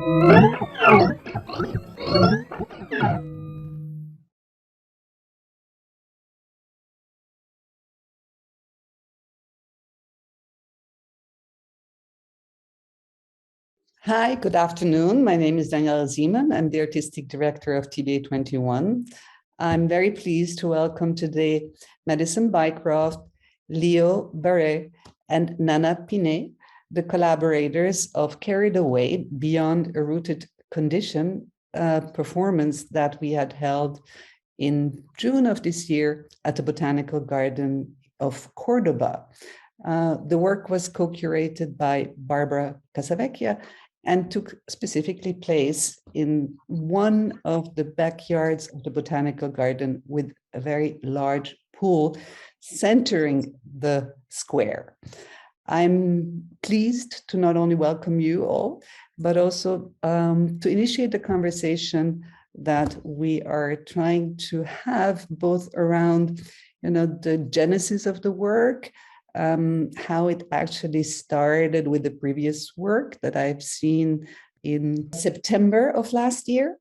Hi, good afternoon. My name is Daniela Zyman. I'm the artistic director of TBA 21. I'm very pleased to welcome today Madison Bycroft, Léo Barret, and Nana Pinay, the collaborators of Carried Away Beyond a Rooted Condition, performance that we had held in June of this year at the Botanical Garden of Cordoba. The work was co-curated by Barbara Casavecchia and took specifically place in one of the backyards of the Botanical Garden with a very large pool centering the square. I'm pleased to not only welcome you all, but also to initiate the conversation that we are trying to have both around, the genesis of the work, how it actually started with the previous work that I've seen in September of last year,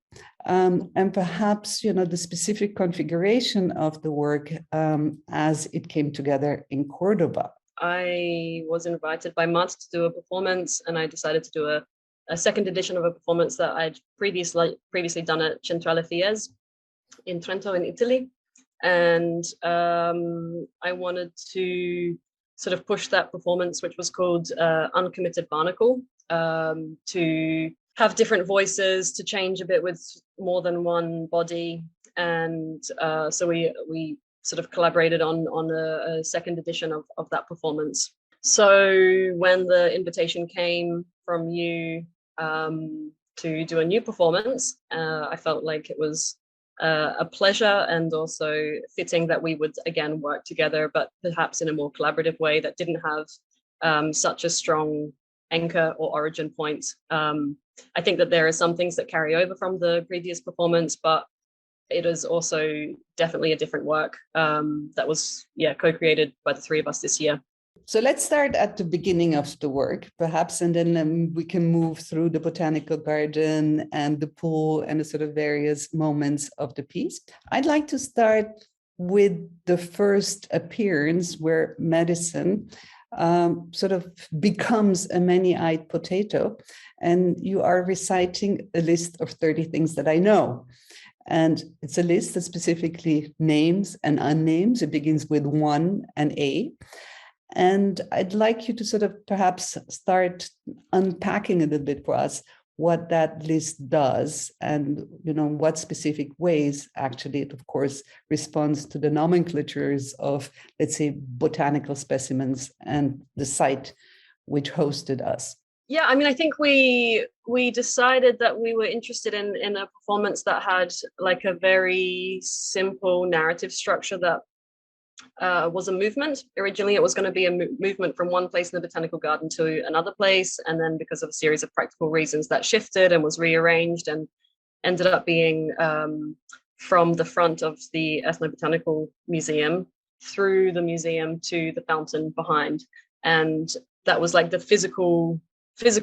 and perhaps, the specific configuration of the work as it came together in Cordoba. I was invited by Matt to do a performance, and I decided to do a second edition of a performance that I'd previously done at Centrale Fies in Trento in Italy. And I wanted to sort of push that performance, which was called Uncommitted Barnacle, to have different voices, to change a bit with more than one body. And so we sort of collaborated on a second edition of that performance. So when the invitation came from you to do a new performance, I felt like it was a pleasure and also fitting that we would again work together, but perhaps in a more collaborative way that didn't have such a strong anchor or origin point. I think that there are some things that carry over from the previous performance, but it is also definitely a different work that was co-created by the three of us this year. So let's start at the beginning of the work, perhaps, and then we can move through the botanical garden and the pool and the sort of various moments of the piece. I'd like to start with the first appearance where Madison sort of becomes a many-eyed potato, and you are reciting a list of 30 things that I know. And it's a list that specifically names and unnames. It begins with 1 and A. And I'd like you to sort of perhaps start unpacking a little bit for us what that list does and, what specific ways actually it, of course, responds to the nomenclatures of, let's say, botanical specimens and the site which hosted us. Yeah, I mean, I think we decided that we were interested in a performance that had like a very simple narrative structure that was a movement. Originally, it was going to be a movement from one place in the botanical garden to another place. And then because of a series of practical reasons, that shifted and was rearranged and ended up being from the front of the Ethnobotanical Museum through the museum to the fountain behind. And that was like the physical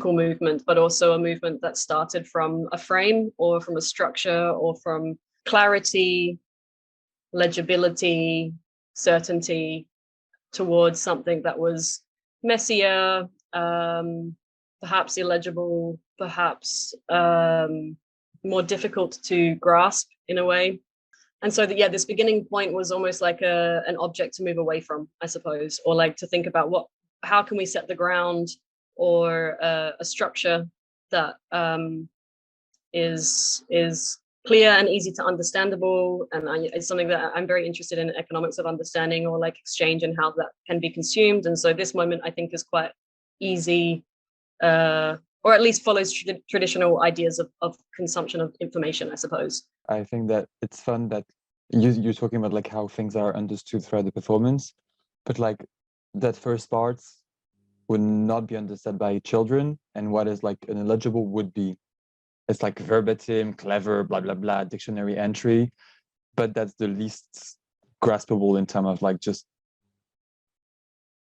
movement, but also a movement that started from a frame or from a structure or from clarity, legibility, certainty towards something that was messier, perhaps illegible, perhaps more difficult to grasp in a way. And so this beginning point was almost like an object to move away from, I suppose, or like to think about how can we set the ground or a structure that is clear and easy to understandable, and it's something that I'm very interested in, economics of understanding or like exchange and how that can be consumed. And so this moment I think is quite easy, or at least follows traditional ideas of consumption of information, I suppose. I think that it's fun that you're talking about like how things are understood throughout the performance, but like that first part would not be understood by children, and what is like an illegible would be. It's like verbatim, clever, blah, blah, blah, dictionary entry, but that's the least graspable in terms of like just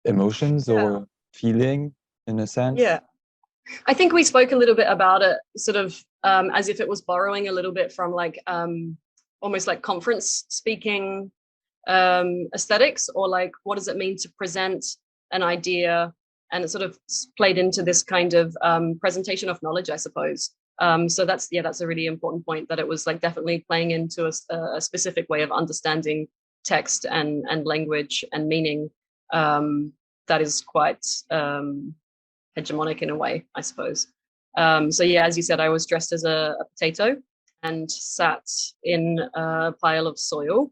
emotions or feeling in a sense. Yeah. I think we spoke a little bit about it, sort of as if it was borrowing a little bit from like almost like conference speaking aesthetics, or like what does it mean to present an idea, and it sort of played into this kind of presentation of knowledge, I suppose. So that's a really important point, that it was like definitely playing into a specific way of understanding text and language and meaning that is quite hegemonic in a way, I suppose. So yeah, as you said, I was dressed as a potato and sat in a pile of soil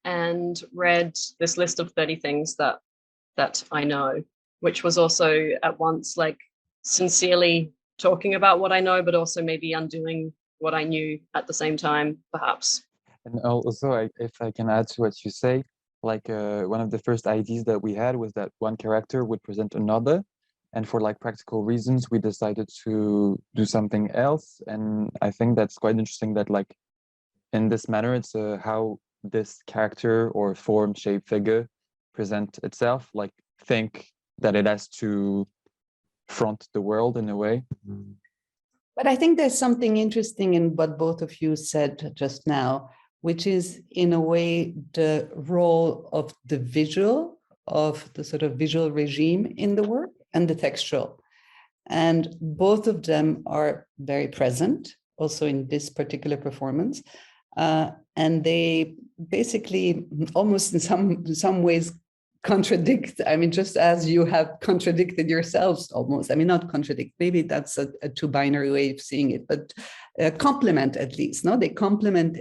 and read this list of 30 things that I know, which was also at once like sincerely talking about what I know, but also maybe undoing what I knew at the same time, perhaps. And also, if I can add to what you say, like one of the first ideas that we had was that one character would present another, and for like practical reasons, we decided to do something else. And I think that's quite interesting that like in this manner, it's how this character or form, shape, figure present itself, like think that it has to front the world in a way. But I think there's something interesting in what both of you said just now, which is in a way the role of the visual, of the sort of visual regime in the work, and the textual. And both of them are very present also in this particular performance. And they basically almost in some ways contradict, I mean, just as you have contradicted yourselves almost, I mean, not contradict, maybe that's a too binary way of seeing it, but complement at least, no? They complement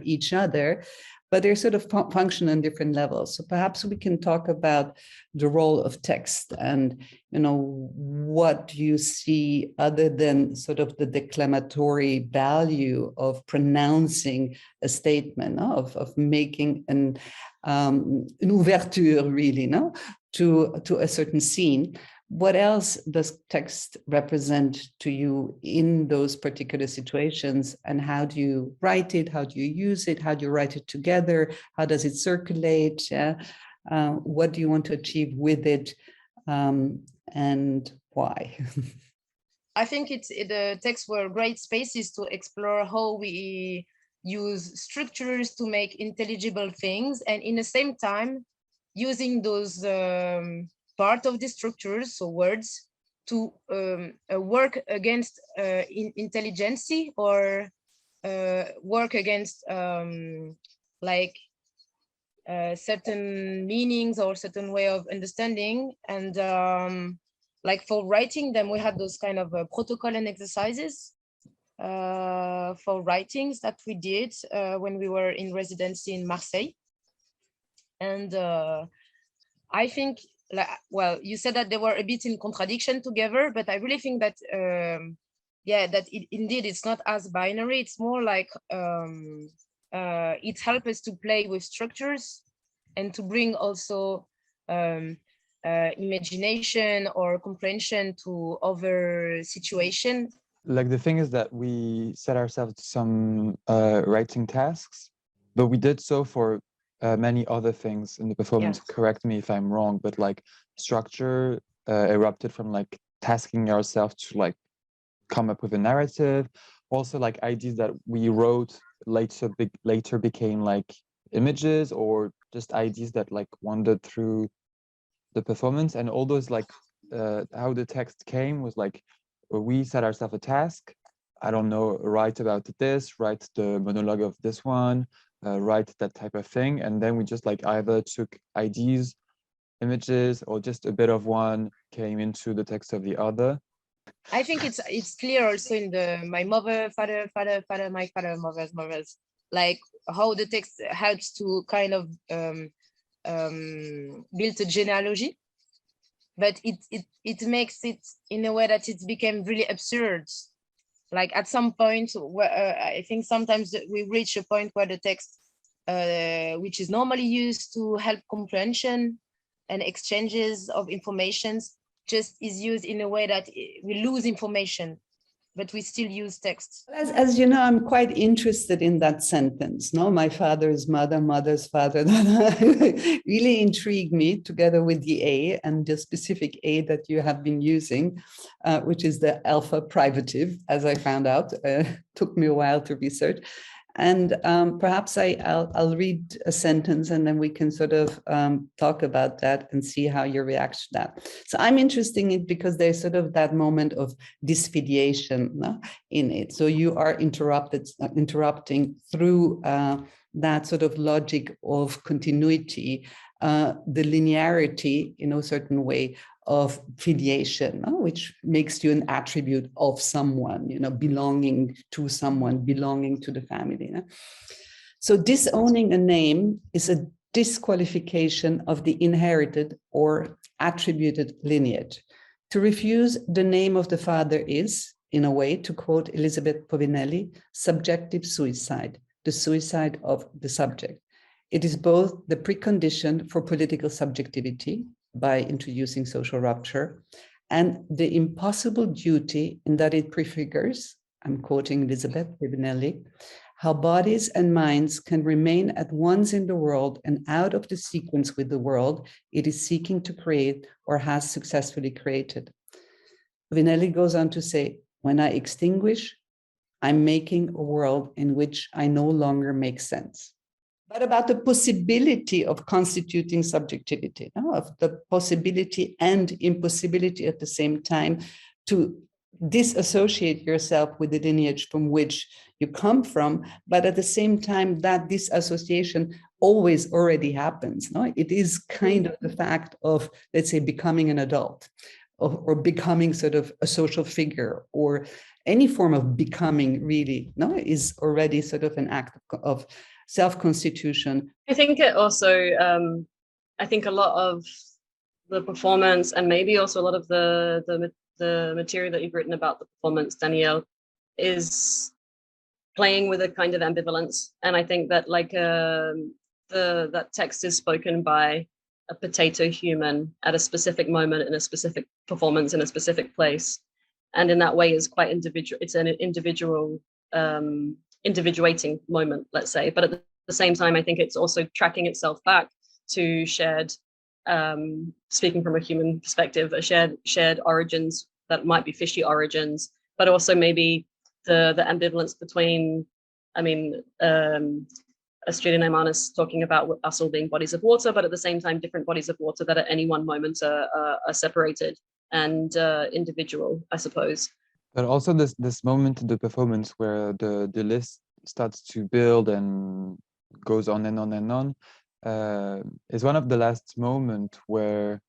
each other, but they're sort of function on different levels. So perhaps we can talk about the role of text and, you know, what you see other than sort of the declamatory value of pronouncing a statement, no? Of making an ouverture, really, no? to a certain scene. What else does text represent to you in those particular situations? And how do you write it? How do you use it? How do you write it together? How does it circulate? What do you want to achieve with it? And why? I think the texts were great spaces to explore how we use structures to make intelligible things, and in the same time, using those part of the structures, so words, to work against intelligence, or work against like certain meanings or certain way of understanding. And like for writing them, we had those kind of protocol and exercises for writings that we did when we were in residency in Marseille. And I think, like, well, you said that they were a bit in contradiction together, but I really think that, that indeed it's not as binary. It's more like it helps us to play with structures and to bring also imagination or comprehension to other situations. Like the thing is that we set ourselves some writing tasks, but we did so for many other things in the performance. Yes. Correct me if I'm wrong, but like structure erupted from like tasking ourselves to like come up with a narrative. Also like ideas that we wrote later became like images, or just ideas that like wandered through the performance. And all those like how the text came was like, we set ourselves a task. I don't know, write about this, write the monologue of this one, write that type of thing. And then we just like either took ideas, images, or just a bit of one came into the text of the other. I think it's clear also in my mother, father, my father, mothers, like how the text helps to kind of build a genealogy, but it makes it in a way that it became really absurd. Like at some point where I think sometimes we reach a point where the text, which is normally used to help comprehension and exchanges of informations, just is used in a way that we lose information. but we still use text. As you know, I'm quite interested in that sentence. No, my father's mother, mother's father. That really intrigued me, together with the A and the specific A that you have been using, which is the alpha privative, as I found out. Took me a while to research. And perhaps I'll read a sentence and then we can sort of talk about that and see how you react to that. So I'm interested in it because there's sort of that moment of disfiliation, no, in it. So you are interrupting through that sort of logic of continuity, the linearity in a certain way of filiation, which makes you an attribute of someone, belonging to someone, belonging to the family. So disowning a name is a disqualification of the inherited or attributed lineage. To refuse the name of the father is, in a way, to quote Elizabeth Povinelli, subjective suicide, the suicide of the subject. It is both the precondition for political subjectivity, by introducing social rupture, and the impossible duty in that it prefigures, I'm quoting Elizabeth Povinelli, how bodies and minds can remain at once in the world and out of the sequence with the world it is seeking to create or has successfully created. Povinelli goes on to say, when I extinguish, I'm making a world in which I no longer make sense. But about the possibility of constituting subjectivity, of the possibility and impossibility at the same time to disassociate yourself with the lineage from which you come from, but at the same time that disassociation always already happens. No? It is kind of the fact of, let's say, becoming an adult or becoming sort of a social figure or any form of becoming really, no, is already sort of an act of self-constitution. I think it also, I think a lot of the performance and maybe also a lot of the material that you've written about the performance, Danielle, is playing with a kind of ambivalence. And I think that like that text is spoken by a potato human at a specific moment in a specific performance in a specific place. And in that way is quite individual. It's an individual individuating moment, let's say, but at the same time, I think it's also tracking itself back to shared, speaking from a human perspective, a shared origins that might be fishy origins, but also maybe the ambivalence between, I mean, Australian Anaïs talking about us all being bodies of water, but at the same time, different bodies of water that at any one moment are separated and individual, I suppose. But also this moment in the performance where the list starts to build and goes on and on and on is one of the last moments where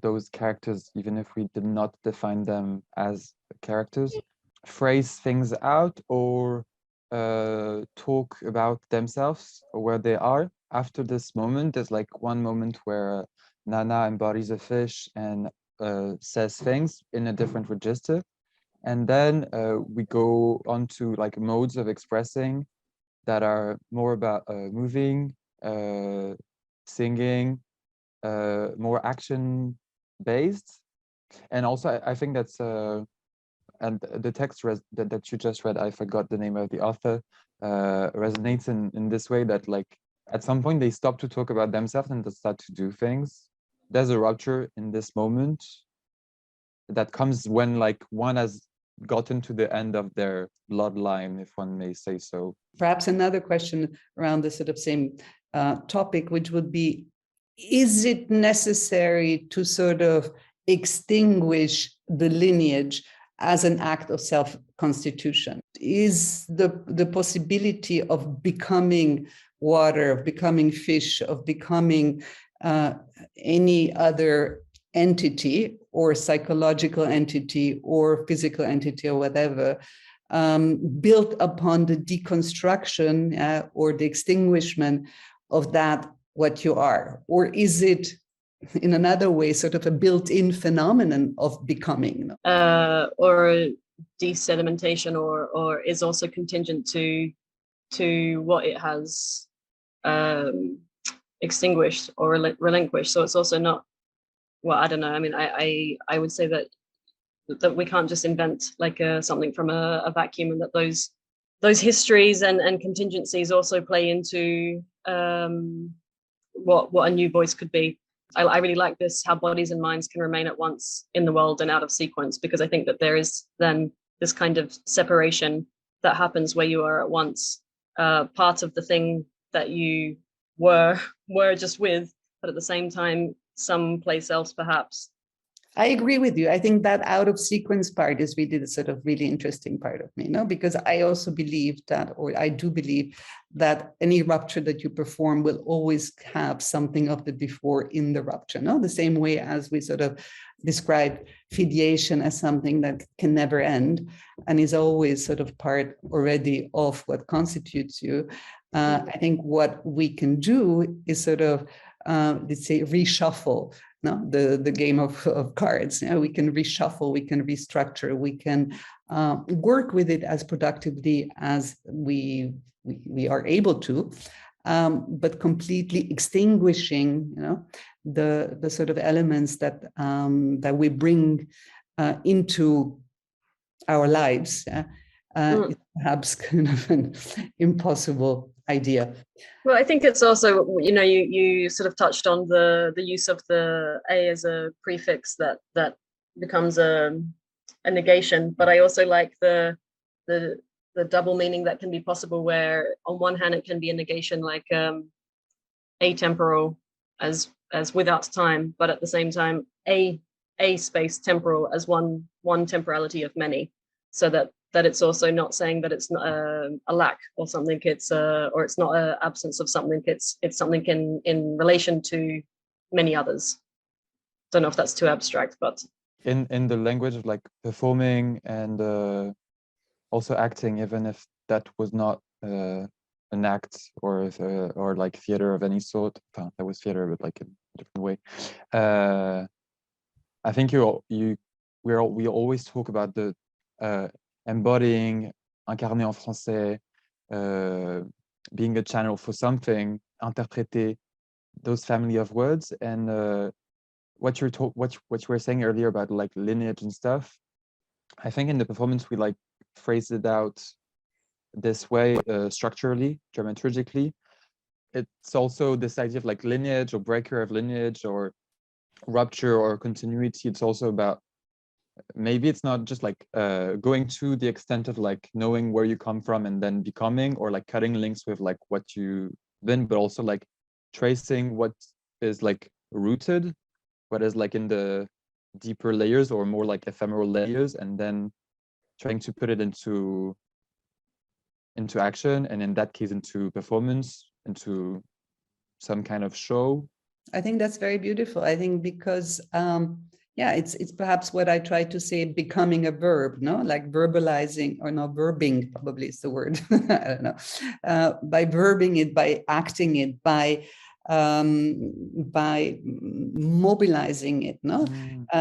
those characters, even if we did not define them as characters, phrase things out or talk about themselves or where they are. After this moment, there's like one moment where Nana embodies a fish and says things in a different register. And then we go on to like modes of expressing that are more about moving, singing, more action based. And also I think that's and the text that you just read, I forgot the name of the author, resonates in this way that like at some point they stop to talk about themselves and they start to do things. There's a rupture in this moment that comes when like one has gotten to the end of their bloodline, if one may say so. Perhaps another question around the sort of same topic, which would be, is it necessary to sort of extinguish the lineage as an act of self-constitution? Is the possibility of becoming water, of becoming fish, of becoming any other entity or psychological entity or physical entity or whatever, built upon the deconstruction or the extinguishment of that what you are? Or is it in another way sort of a built-in phenomenon of becoming? Or desedimentation or is also contingent to what it has extinguished or relinquished. So it's also not, well, I don't know. I mean, I would say that that we can't just invent like something from a vacuum, and that those histories and contingencies also play into what a new voice could be. I really like this, how bodies and minds can remain at once in the world and out of sequence, because I think that there is then this kind of separation that happens where you are at once part of the thing that you were just with, but at the same time someplace else perhaps. I agree with you. I think that out of sequence part is really the sort of really interesting part of me, because I also believe that, or I do believe that any rupture that you perform will always have something of the before in the rupture, the same way as we sort of describe filiation as something that can never end and is always sort of part already of what constitutes you. I think what we can do is sort of, let's say, reshuffle the game of cards. We can reshuffle, we can restructure, we can work with it as productively as we are able to, but completely extinguishing, the sort of elements that that we bring into our lives. Is perhaps kind of an impossible idea. Well, I think it's also, you sort of touched on the use of the A as a prefix that becomes a negation, but I also like the double meaning that can be possible, where on one hand it can be a negation like atemporal as without time, but at the same time a space temporal as one temporality of many, so that it's also not saying that it's not a lack or something, or it's not an absence of something, it's something in relation to many others. Don't know if that's too abstract, but in the language of like performing and also acting, even if that was not an act or like theater of any sort, that was theater but like in a different way. I think we always talk about the embodying, incarner en français, being a channel for something, interpréter, those family of words. And what you were saying earlier about like lineage and stuff, I think in the performance we like phrased it out this way, structurally, dramaturgically. It's also this idea of like lineage or breaker of lineage or rupture or continuity. It's also about, maybe it's not just like going to the extent of like knowing where you come from and then becoming, or like cutting links with like what you've been, but also like tracing what is like rooted, what is like in the deeper layers or more like ephemeral layers, and then trying to put it into action, and in that case into performance, into some kind of show. I think that's very beautiful. I think because it's perhaps what I try to say, becoming a verb, like verbalizing, or not, verbing probably is the word. I don't know. By verbing it, by acting it, by mobilizing it.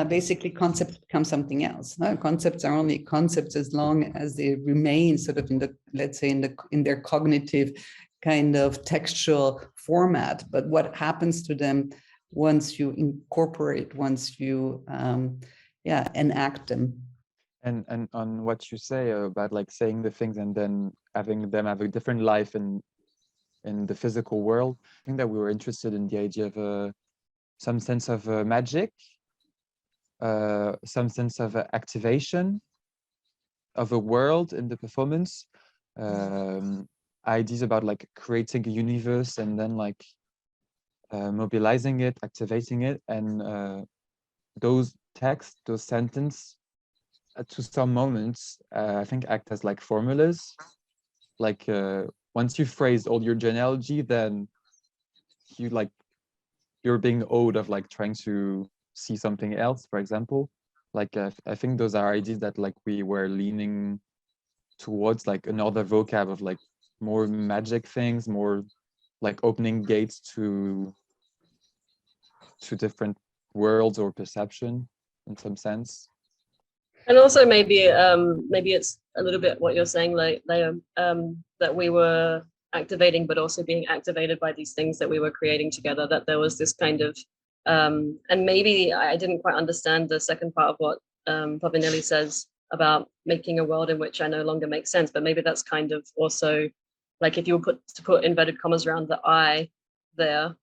Basically, concepts become something else. Concepts are only concepts as long as they remain sort of in the, let's say, in their cognitive kind of textual format. But what happens to them once you incorporate, once you enact them? And on what you say about like saying the things and then having them have a different life in the physical world, I think that we were interested in the idea of some sense of magic, some sense of activation of a world in the performance, ideas about like creating a universe and then like mobilizing it, activating it, and those texts, those sentences, to some moments, I think act as like formulas. Like once you phrase all your genealogy, then you're being owed of like trying to see something else, for example. Like I think those are ideas that like we were leaning towards, like another vocab of like more magic things, more like opening gates to different worlds or perception in some sense. And also maybe it's a little bit what you're saying, like that we were activating, but also being activated by these things that we were creating together, that there was this kind of and maybe I didn't quite understand the second part of what Pavanelli says about making a world in which I no longer make sense, but maybe that's kind of also like if you were to put inverted commas around the I there,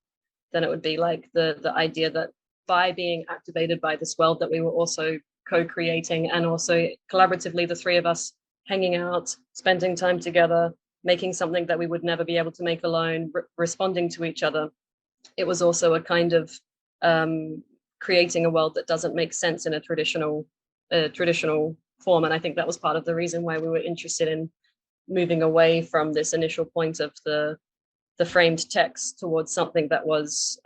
then it would be like the idea that by being activated by this world that we were also co-creating, and also collaboratively, the three of us hanging out, spending time together, making something that we would never be able to make alone, responding to each other. It was also a kind of creating a world that doesn't make sense in a traditional form. And I think that was part of the reason why we were interested in moving away from this initial point of the framed text towards something that was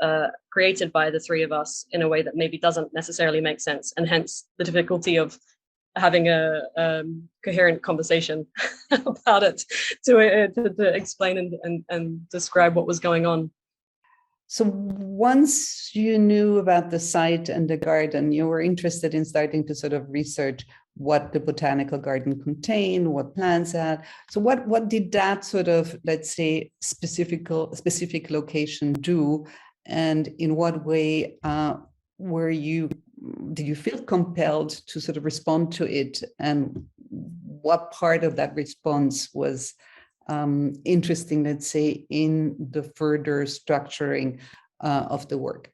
created by the three of us in a way that maybe doesn't necessarily make sense, and hence the difficulty of having a coherent conversation about it to explain and describe what was going on. So once you knew about the site and the garden, you were interested in starting to sort of research what the botanical garden contained, what plants had. So what did that sort of, let's say, specific location do? And in what way did you feel compelled to sort of respond to it? And what part of that response was interesting, let's say, in the further structuring of the work?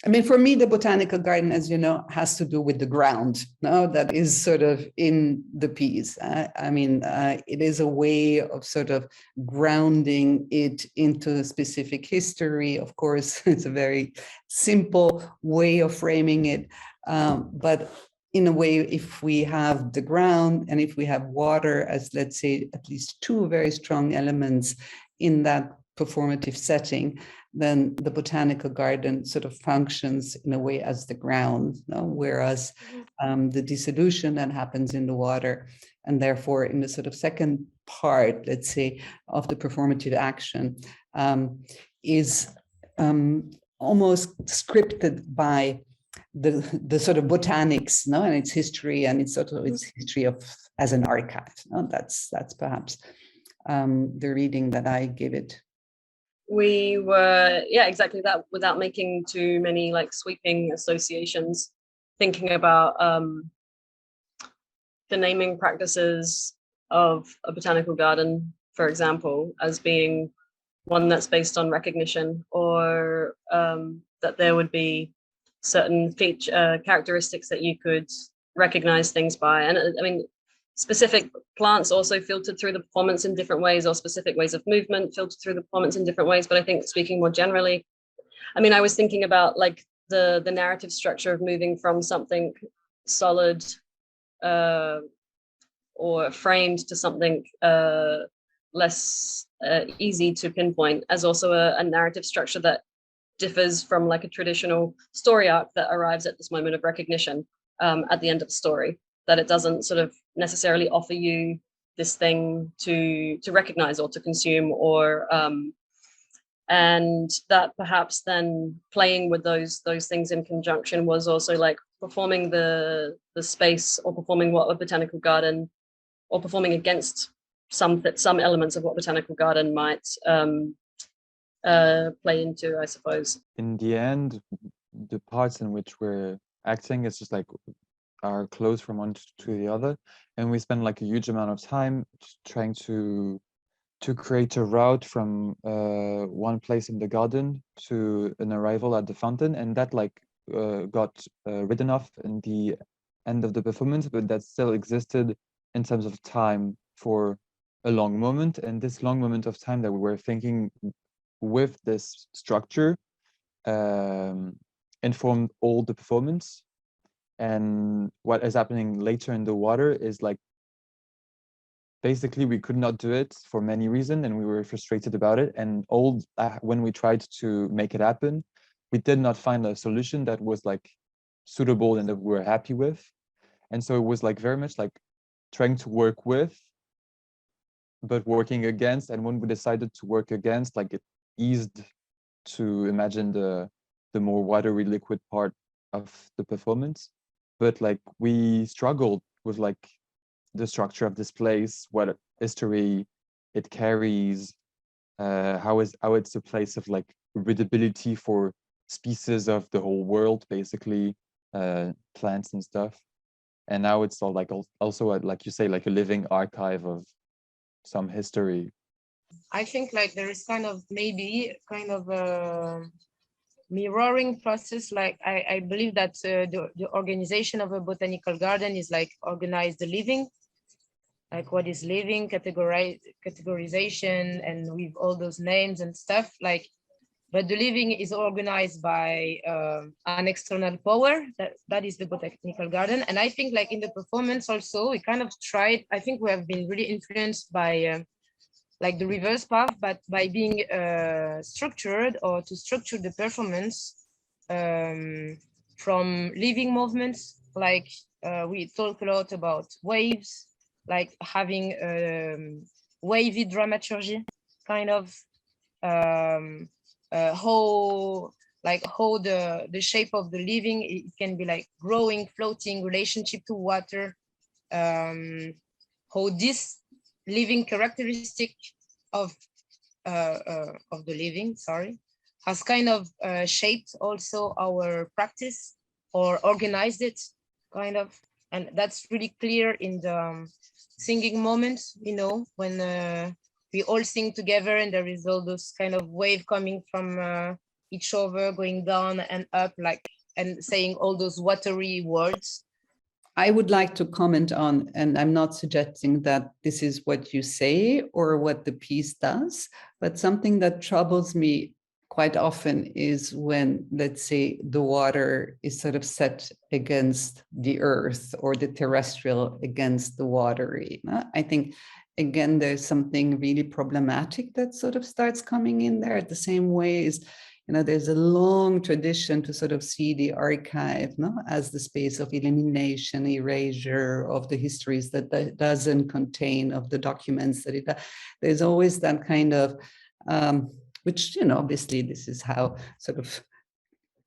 I mean, for me, the botanical garden, as you know, has to do with the ground. No, that is sort of in the piece. I mean, it is a way of sort of grounding it into a specific history. Of course, it's a very simple way of framing it. But in a way, if we have the ground and if we have water as, let's say, at least two very strong elements in that performative setting, then the botanical garden sort of functions in a way as the ground, no? Whereas the dissolution that happens in the water, and therefore in the sort of second part, let's say, of the performative action, is almost scripted by the sort of botanics, no, and its history and its sort of its history of as an archive. No? That's perhaps the reading that I give it. We were, yeah, exactly that, without making too many like sweeping associations, thinking about the naming practices of a botanical garden, for example, as being one that's based on recognition, or that there would be certain characteristics that you could recognize things by. And I mean, specific plants also filtered through the performance in different ways, or specific ways of movement filtered through the performance in different ways. But I think speaking more generally, I mean, I was thinking about like the narrative structure of moving from something solid or framed to something less easy to pinpoint, as also a narrative structure that differs from like a traditional story arc that arrives at this moment of recognition at the end of the story, that it doesn't sort of necessarily offer you this thing to recognize or to consume, or and that perhaps then playing with those things in conjunction was also like performing the space, or performing what a botanical garden, or performing against some elements of what botanical garden might play into, I suppose. In the end, the parts in which we're acting is just like are close from one to the other, and we spend like a huge amount of time trying to create a route from one place in the garden to an arrival at the fountain, and that like got written off in the end of the performance, but that still existed in terms of time for a long moment. And this long moment of time that we were thinking with this structure informed all the performance. And what is happening later in the water is like, basically we could not do it for many reasons, and we were frustrated about it. And when we tried to make it happen, we did not find a solution that was like suitable and that we were happy with. And so it was like very much like trying to work with, but working against. And when we decided to work against, like it eased to imagine the more watery liquid part of the performance. But like we struggled with like the structure of this place, what history it carries, how it's a place of like readability for species of the whole world, basically, plants and stuff. and now it's all like also like you say, like a living archive of some history. I think like there is kind of maybe kind of a mirroring process. Like I believe that the organization of a botanical garden is like organize the living, like what is living, categorization, and with all those names and stuff. Like, but the living is organized by an external power. That is the botanical garden. And I think like in the performance also, we kind of tried. I think we have been really influenced by like the reverse path, but by being structured or to structure the performance from living movements. Like we talk a lot about waves, like having wavy dramaturgy, kind of how the shape of the living, it can be like growing, floating, relationship to water, how this living characteristic of the living, has kind of shaped also our practice or organized it, kind of. And that's really clear in the singing moments, you know, when we all sing together and there is all those kind of wave coming from each other, going down and up, like, and saying all those watery words. I would like to comment on, and I'm not suggesting that this is what you say or what the piece does, but something that troubles me quite often is when, let's say, the water is sort of set against the earth or the terrestrial against the watery. I think, again, there's something really problematic that sort of starts coming in there. The same way is, you know, there's a long tradition to sort of see the archive, no, as the space of elimination, erasure of the histories that doesn't contain, of the documents that it does. There's always that kind of, which, you know, obviously this is how sort of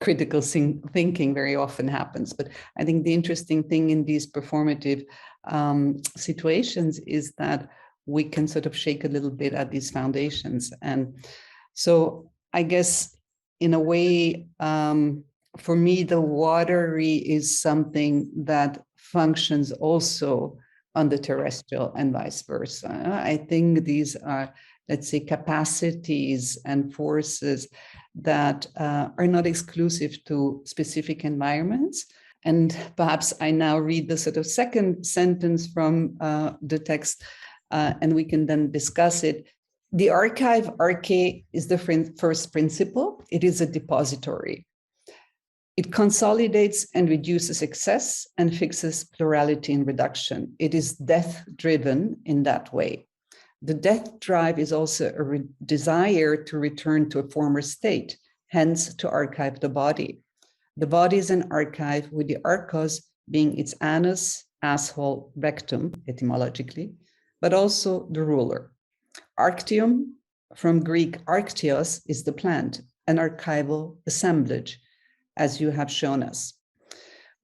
critical thinking very often happens. But I think the interesting thing in these performative situations is that we can sort of shake a little bit at these foundations. And so I guess, in a way, for me, the watery is something that functions also on the terrestrial and vice versa. I think these are, let's say, capacities and forces that are not exclusive to specific environments. And perhaps I now read the sort of second sentence from the text, and we can then discuss it. The archive, arche, is the first principle. It is a depository. It consolidates and reduces excess and fixes plurality and reduction. It is death-driven in that way. The death drive is also a desire to return to a former state, hence to archive the body. The body is an archive, with the archos being its anus, asshole, rectum, etymologically, but also the ruler. Arctium, from Greek arctios, is the plant, an archival assemblage, as you have shown us.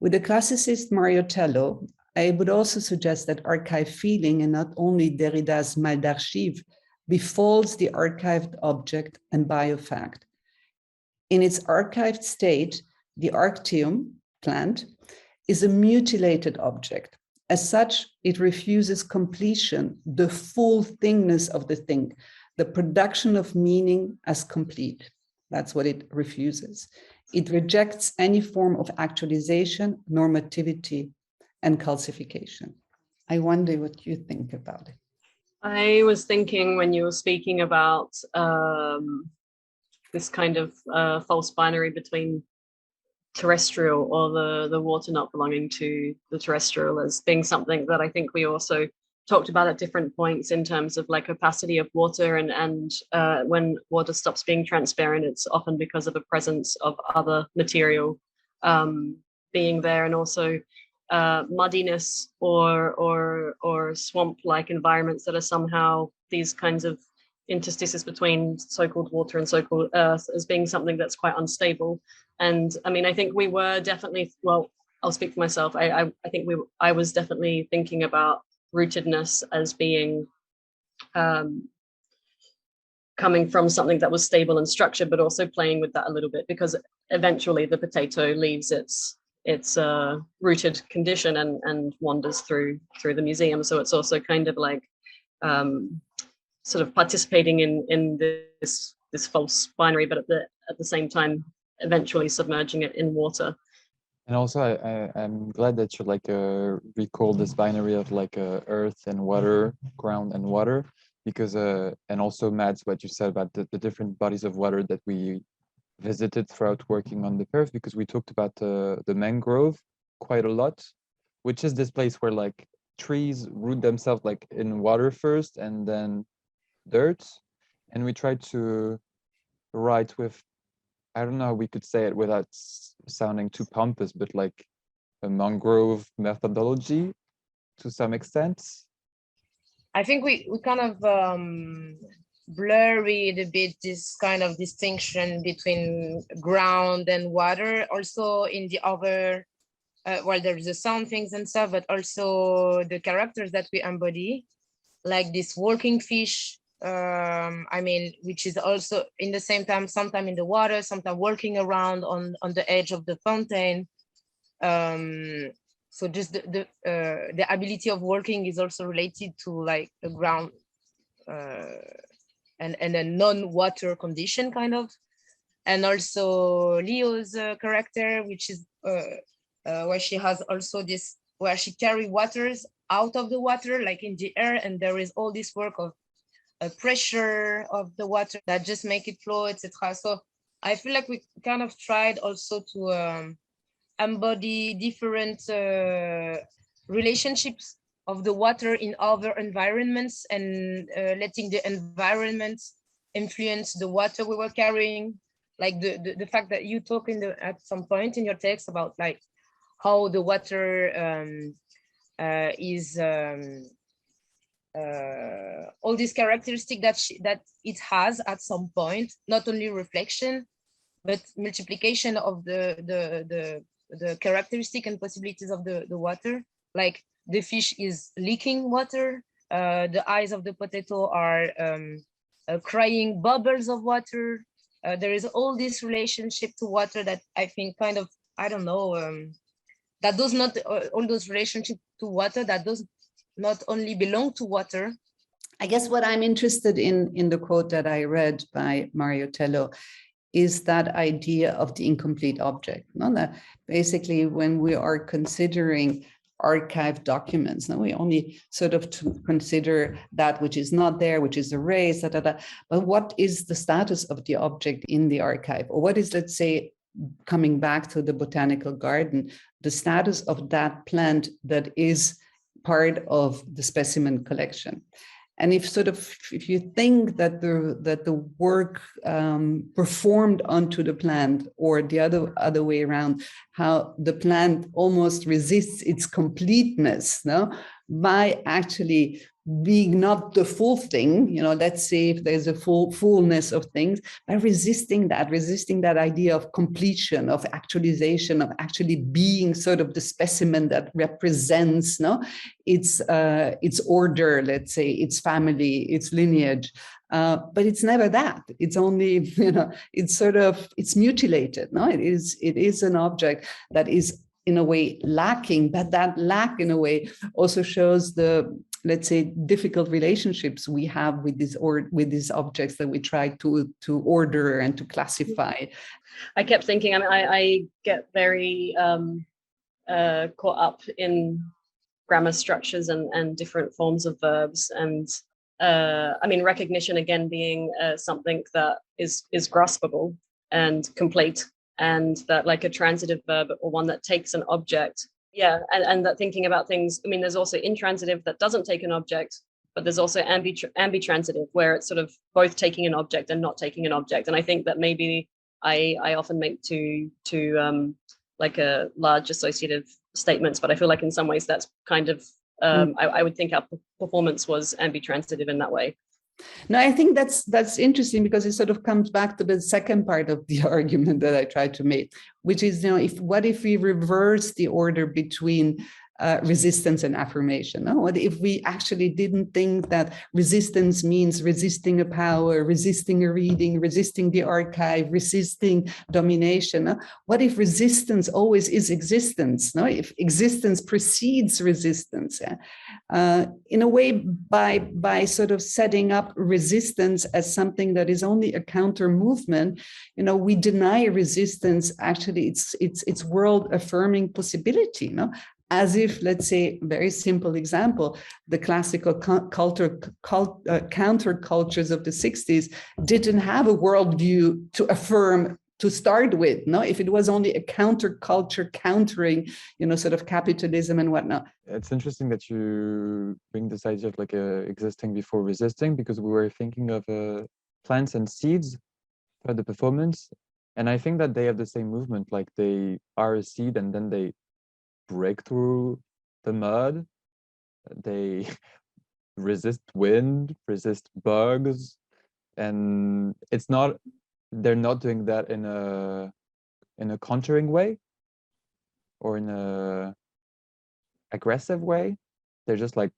With the classicist Mariotello, I would also suggest that archive feeling, and not only Derrida's mal d'archive, befalls the archived object and biofact. In its archived state, the arctium, plant, is a mutilated object. As such, it refuses completion, the full thingness of the thing, the production of meaning as complete. That's what it refuses. It rejects any form of actualization, normativity, and calcification. I wonder what you think about it. I was thinking when you were speaking about this kind of false binary between terrestrial or the water not belonging to the terrestrial as being something that I think we also talked about at different points in terms of like opacity of water, and when water stops being transparent, it's often because of a presence of other material being there, and also muddiness or swamp-like environments that are somehow these kinds of interstices between so-called water and so-called earth as being something that's quite unstable. And I mean, I think we were definitely, well, I'll speak for myself. I think I was definitely thinking about rootedness as being coming from something that was stable and structured, but also playing with that a little bit, because eventually the potato leaves its its rooted condition and wanders through the museum. So it's also kind of like sort of participating in this false binary, but at the same time eventually submerging it in water. And also, I'm glad that you like recall this binary of like earth and water, ground and water, because and also Mads, what you said about the different bodies of water that we visited throughout working on the curve, because we talked about the mangrove quite a lot, which is this place where like trees root themselves like in water first and then dirt, and we tried to write with, I don't know how we could say it without sounding too pompous, but like a mangrove methodology to some extent. I think we kind of blurred a bit this kind of distinction between ground and water. Also in the other, well, there's the sound things and stuff, but also the characters that we embody, like this walking fish, I mean, which is also in the same time, sometime in the water, sometimes walking around on the edge of the fountain. So just the ability of walking is also related to like the ground and a non-water condition kind of. And also Leo's character, which is where she has also this, where she carry waters out of the water, like in the air, and there is all this work of pressure of the water that just make it flow, etc. So I feel like we kind of tried also to embody different relationships of the water in other environments, and letting the environment influence the water we were carrying. Like the fact that you talk at some point in your text about like how the water is all these characteristics that it has at some point, not only reflection, but multiplication of the characteristic and possibilities of the water. Like the fish is leaking water, the eyes of the potato are crying bubbles of water. There is all this relationship to water that I think kind of, I don't know, that does not, all those relationships to water that does not only belong to water. I guess what I'm interested in the quote that I read by Mario Tello is that idea of the incomplete object. No? That basically when we are considering archived documents, no? We only sort of consider that which is not there, which is erased, but what is the status of the object in the archive? Or what is, let's say, coming back to the botanical garden, the status of that plant that is part of the specimen collection. And if you think that the work performed onto the plant, or the other way around, how the plant almost resists its completeness, no, by actually being not the full thing, you know, let's say if there's a fullness of things, by resisting that idea of completion, of actualization, of actually being sort of the specimen that represents, no, its order, let's say, its family, its lineage. But it's never that. It's only, you know, it's mutilated. No, it is an object that is in a way lacking, but that lack in a way also shows the, let's say, difficult relationships we have with these objects that we try to order and to classify. I kept thinking, I get very caught up in grammar structures and different forms of verbs, and I mean, recognition again being something that is graspable and complete, and that like a transitive verb or one that takes an object. Yeah, and that thinking about things, I mean, there's also intransitive that doesn't take an object, but there's also ambitransitive where it's sort of both taking an object and not taking an object. And I think that maybe I often make to like a large associative statements, but I feel like in some ways that's kind of, I would think our performance was ambitransitive in that way. No, I think that's interesting, because it sort of comes back to the second part of the argument that I tried to make, which is, you know, what if we reverse the order between resistance and affirmation? No? What if we actually didn't think that resistance means resisting a power, resisting a reading, resisting the archive, resisting domination? No? What if resistance always is existence? No? If existence precedes resistance? In a way, by sort of setting up resistance as something that is only a counter movement, we deny resistance actually its world affirming possibility. No? As if, let's say, very simple example, the classical countercultures of the 60s didn't have a worldview to affirm to start with. No, if it was only a counterculture countering, sort of capitalism and whatnot. It's interesting that you bring this idea of like existing before resisting, because we were thinking of plants and seeds for the performance, and I think that they have the same movement. Like they are a seed, and then they break through the mud, they resist wind, resist bugs, and they're not doing that in a conjuring way or in a aggressive way. They're just like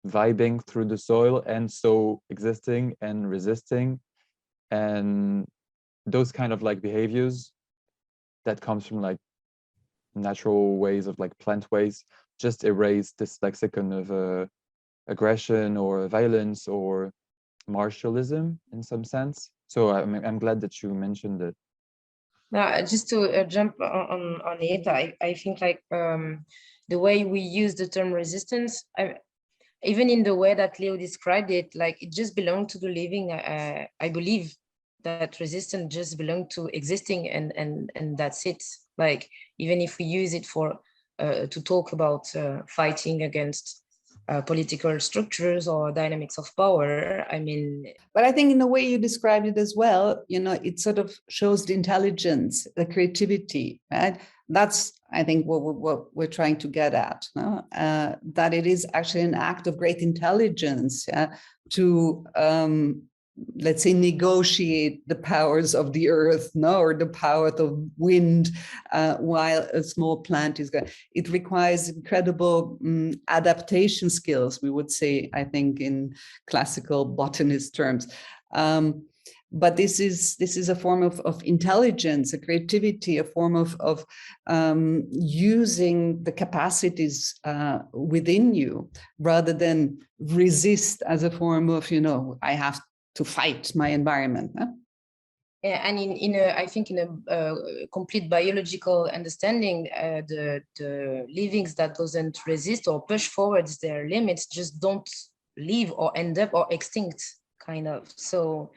vibing through the soil, and so existing and resisting, and those kind of like behaviors that comes from like natural ways of like plant ways just erase this lexicon of aggression or violence or martialism in some sense. So I'm glad that you mentioned it. Now, just to jump on it, I think like the way we use the term resistance, even in the way that Leo described it, like it just belonged to the living. I believe that resistance just belonged to existing, and that's it. Like, even if we use it for to talk about fighting against political structures or dynamics of power, I mean. But I think in the way you described it as well, it sort of shows the intelligence, the creativity, right? That's, I think, what we're trying to get at, no? That it is actually an act of great intelligence to let's say, negotiate the powers of the earth, no, or the power of wind, while a small plant is going. It requires incredible adaptation skills, we would say, I think, in classical botanist terms. But this is a form of intelligence, a creativity, a form of using the capacities within you, rather than resist as a form of, I have to fight my environment. Huh? Yeah, and I think in a complete biological understanding, the livings that doesn't resist or push forwards their limits just don't live or end up or extinct, kind of. So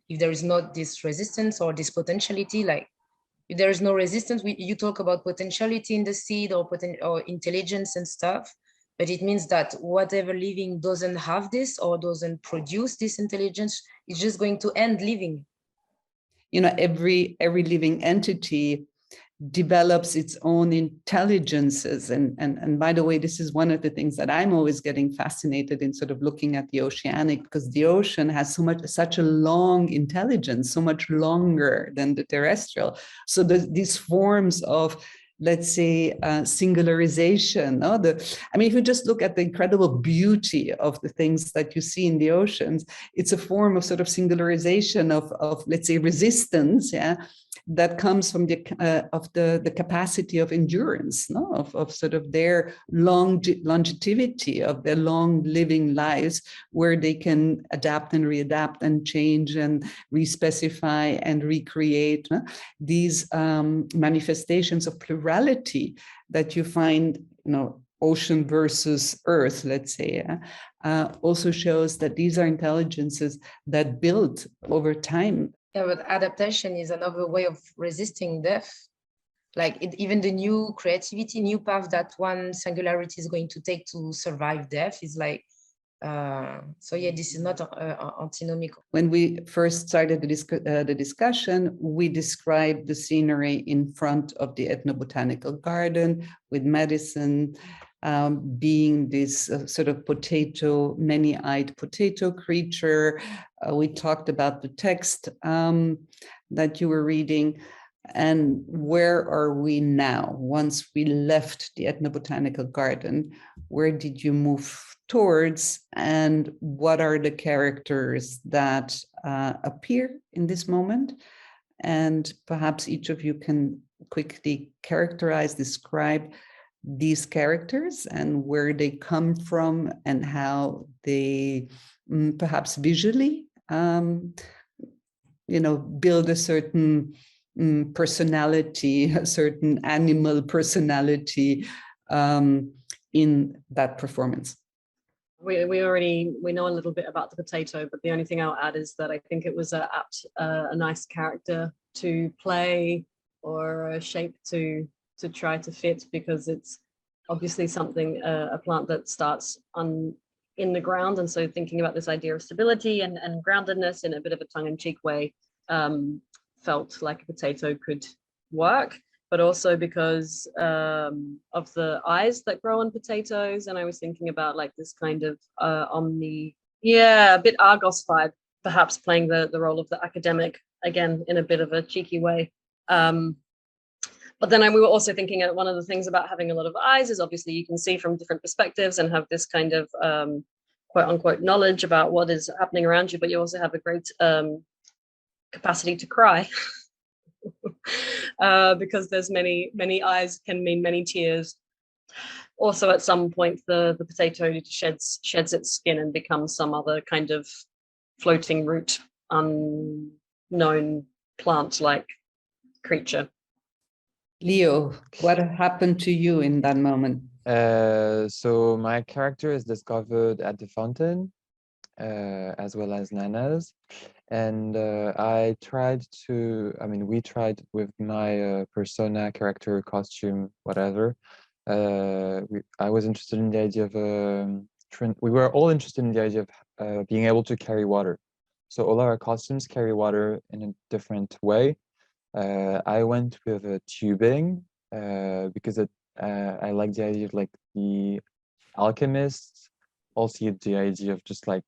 if there is not this resistance or this potentiality, like if there is no resistance, you talk about potentiality in the seed or intelligence and stuff. But it means that whatever living doesn't have this or doesn't produce this intelligence is just going to end living. Every living entity develops its own intelligences. And by the way, this is one of the things that I'm always getting fascinated in, sort of looking at the oceanic, because the ocean has such a long intelligence, so much longer than the terrestrial. So these forms of, let's say, singularization. No? If you just look at the incredible beauty of the things that you see in the oceans, it's a form of sort of singularization of let's say, resistance, that comes from the capacity of endurance, no? of sort of their longevity, of their long living lives, where they can adapt and readapt and change and respecify and recreate, no? These manifestations of plurality that you find, ocean versus earth, let's say, also shows that these are intelligences that build over time. Yeah, but adaptation is another way of resisting death. Like even the new creativity, new path that one singularity is going to take to survive death is like, so yeah, this is not antinomical. When we first started the discussion, we described the scenery in front of the ethnobotanical garden with Madison being this sort of many-eyed potato creature. We talked about the text that you were reading. And where are we now? Once we left the ethnobotanical garden, where did you move towards, and what are the characters that appear in this moment? And perhaps each of you can quickly characterize, describe these characters and where they come from and how they perhaps visually build a certain personality, a certain animal personality in that performance. We know a little bit about the potato, but the only thing I'll add is that I think it was a nice character to play, or a shape to try to fit, because it's obviously something, a plant that starts in the ground, and so thinking about this idea of stability and groundedness in a bit of a tongue-in-cheek way felt like a potato could work, but also because of the eyes that grow on potatoes. And I was thinking about like this kind of a bit Argos vibe, perhaps playing the role of the academic, again, in a bit of a cheeky way. But then we were also thinking at one of the things about having a lot of eyes is obviously you can see from different perspectives and have this kind of quote unquote knowledge about what is happening around you, but you also have a great capacity to cry. Because there's many eyes can mean many tears. Also, at some point, the potato sheds its skin and becomes some other kind of floating root, unknown plant-like creature. Leo, what happened to you in that moment? So my character is discovered at the fountain, as well as Nana's. And we tried with my persona, character, costume, whatever. I was interested in the idea of, we were all interested in the idea of being able to carry water. So all our costumes carry water in a different way. I went with a tubing because I like the idea of like the alchemist, also the idea of just like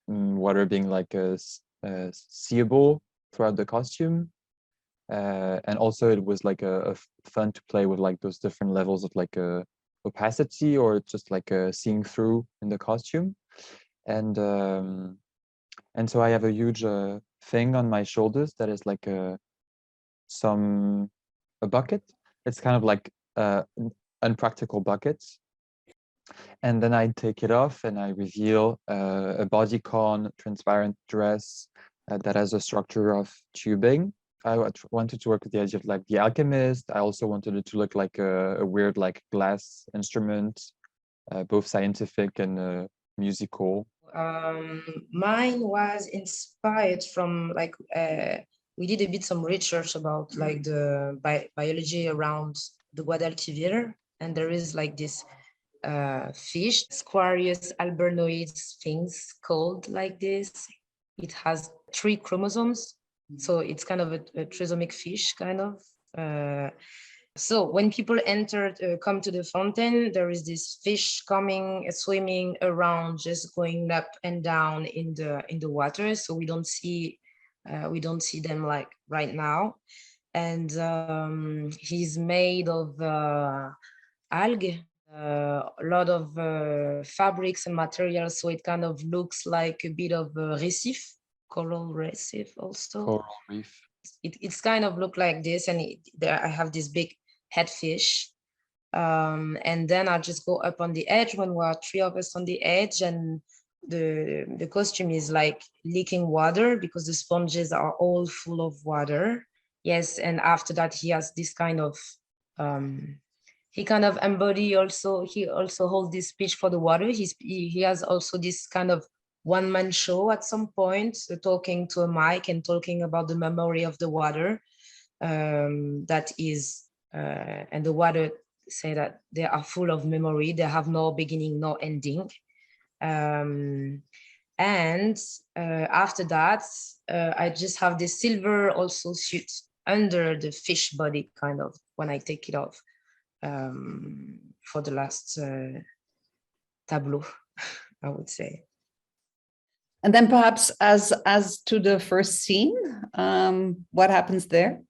water being like seeable throughout the costume, and also it was like a fun to play with like those different levels of like opacity or just like seeing through in the costume. And so I have a huge thing on my shoulders that is like a bucket. It's kind of like an unpractical bucket. And then I take it off and I reveal a bodycon transparent dress that has a structure of tubing. I wanted to work with the idea of like the alchemist. I also wanted it to look like a weird like glass instrument, both scientific and musical. Mine was inspired from like we did a bit some research about like the biology around the Guadalquivir, and there is like this fish, Squarius albernoides things called like this. It has 3 chromosomes, so it's kind of a trisomic fish kind of. So when people come to the fountain, there is this fish coming, swimming around, just going up and down in the water. So we don't see them like right now. And he's made of algae, a lot of fabrics and materials. So it kind of looks like a bit of a récif, coral reef also. Coral reef. It's kind of look like this, and there I have this big head fish, and then I just go up on the edge when we are 3 of us on the edge, and the costume is like leaking water because the sponges are all full of water. Yes, and after that he has this kind of he kind of embody also. He also holds this speech for the water. He has also this kind of one-man show at some point, talking to a mic and talking about the memory of the water. That is, and the water say that they are full of memory. They have no beginning, no ending. And after that, I just have this silver also suit under the fish body, kind of, when I take it off for the last tableau, I would say. And then perhaps as to the first scene, what happens there?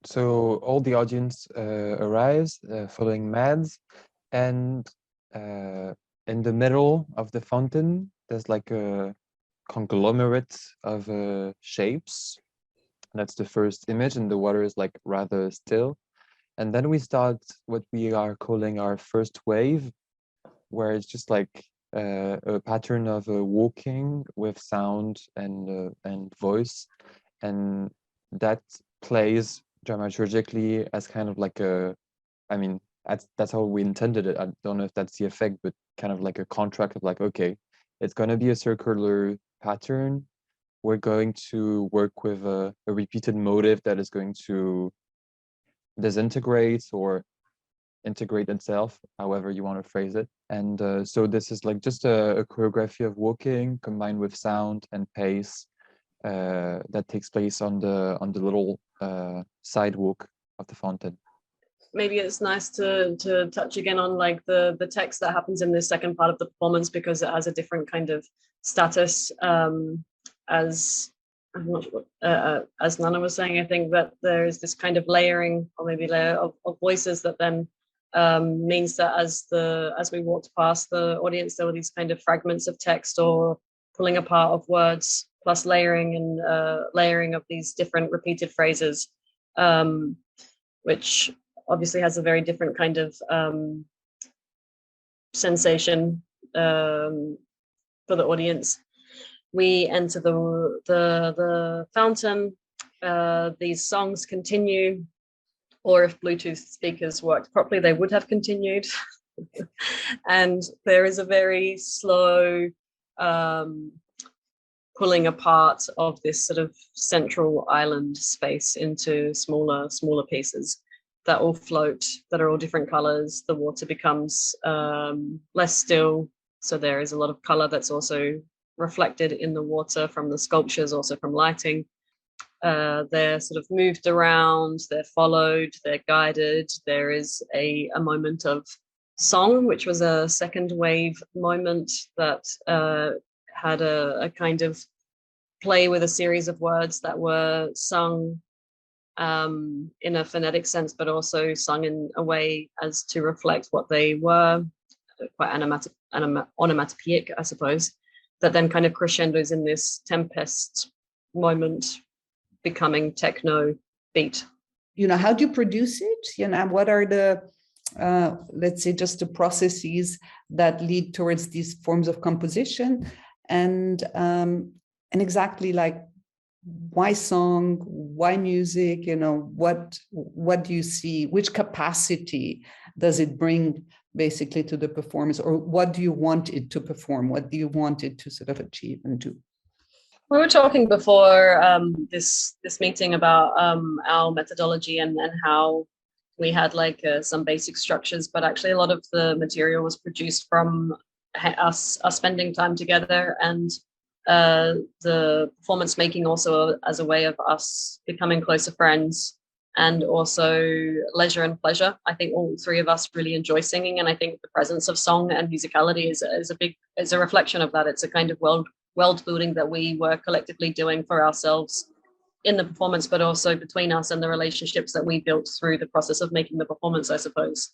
So all the audience arrives following Mads, and in the middle of the fountain, there's like a conglomerate of shapes. That's the first image, and the water is like rather still. And then we start what we are calling our first wave, where it's just like a pattern of walking with sound and voice, and that plays dramaturgically as kind of like a, I mean, that's how we intended it. I don't know if that's the effect, but kind of like a contract of like, okay, it's going to be a circular pattern. We're going to work with a repeated motive that is going to disintegrate or integrate itself, however you want to phrase it. And so this is like just a choreography of walking combined with sound and pace that takes place on the little sidewalk of the fountain. Maybe it's nice to touch again on like the text that happens in this second part of the performance, because it has a different kind of status. As I'm not sure, as Nana was saying, I think that there is this kind of layering, or maybe layer of voices that then means that as we walked past the audience, there were these kind of fragments of text or pulling apart of words, plus layering and layering of these different repeated phrases, which obviously has a very different kind of sensation for the audience. We enter the fountain. These songs continue, or if Bluetooth speakers worked properly, they would have continued. And there is a very slow pulling apart of this sort of central island space into smaller pieces that all float, that are all different colors. The water becomes less still, so there is a lot of color that's also reflected in the water from the sculptures, also from lighting. They're sort of moved around, they're followed, they're guided. There is a moment of song, which was a second wave moment that had a kind of play with a series of words that were sung in a phonetic sense, but also sung in a way as to reflect what they were, quite onomatopoeic, I suppose, that then kind of crescendos in this tempest moment, becoming techno beat. You know, how do you produce it? You know, what are the, let's say, just the processes that lead towards these forms of composition? And exactly like, why song, why music, you know, what do you see, which capacity does it bring basically to the performance, or what do you want it to perform, what do you want it to sort of achieve and do? We were talking before this meeting about our methodology and how we had like some basic structures, but actually a lot of the material was produced from us spending time together, and the performance making also as a way of us becoming closer friends, and also leisure and pleasure. I think all three of us really enjoy singing, and I think the presence of song and musicality is a reflection of that. It's a kind of world building that we were collectively doing for ourselves in the performance, but also between us and the relationships that we built through the process of making the performance, I suppose.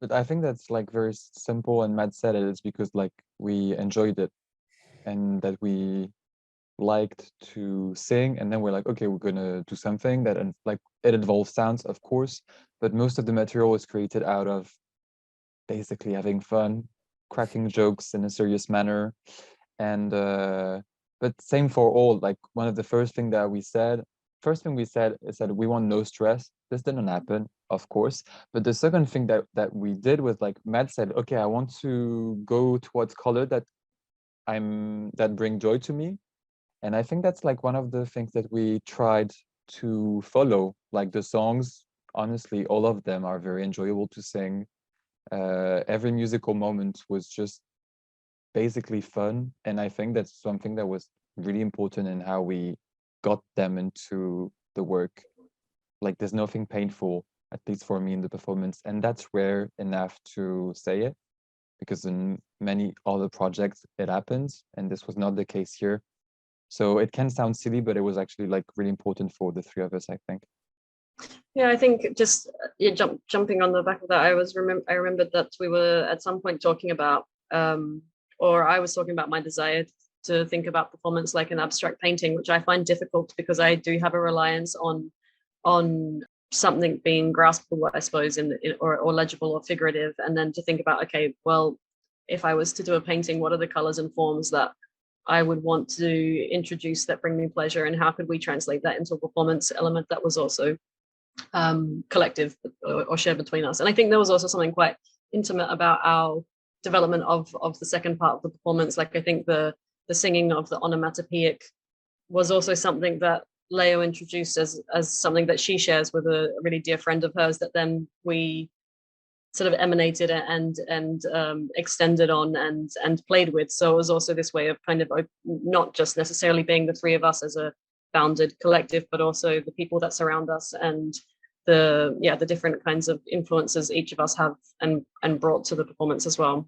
But I think that's like very simple, and Matt said it is because like we enjoyed it and that we liked to sing, and then we're like, okay, we're gonna do something that, and like it involves sounds, of course, but most of the material was created out of basically having fun, cracking jokes in a serious manner. And but same for all. Like one of the first thing we said is that we want no stress. This didn't happen, of course, but the second thing that we did was like Matt said, okay, I want to go towards color that bring joy to me. And I think that's like one of the things that we tried to follow. Like the songs, honestly, all of them are very enjoyable to sing. Every musical moment was just basically fun. And I think that's something that was really important in how we got them into the work. Like there's nothing painful, at least for me, in the performance. And that's rare enough to say it, because in many other projects it happens, and this was not the case here. So it can sound silly, but it was actually like really important for the three of us, I think. Yeah, I think just jumping on the back of that, I remembered that we were at some point talking about, or I was talking about my desire to think about performance like an abstract painting, which I find difficult because I do have a reliance on something being graspable, I suppose, or legible or figurative, and then to think about, okay, well, if I was to do a painting, what are the colors and forms that I would want to introduce that bring me pleasure, and how could we translate that into a performance element that was also collective or shared between us. And I think there was also something quite intimate about our development of the second part of the performance. Like I think the singing of the onomatopoeic was also something that Léo introduced as something that she shares with a really dear friend of hers, that then we sort of emanated and extended on and played with. So it was also this way of kind of not just necessarily being the three of us as a bounded collective, but also the people that surround us and the different kinds of influences each of us have and brought to the performance as well.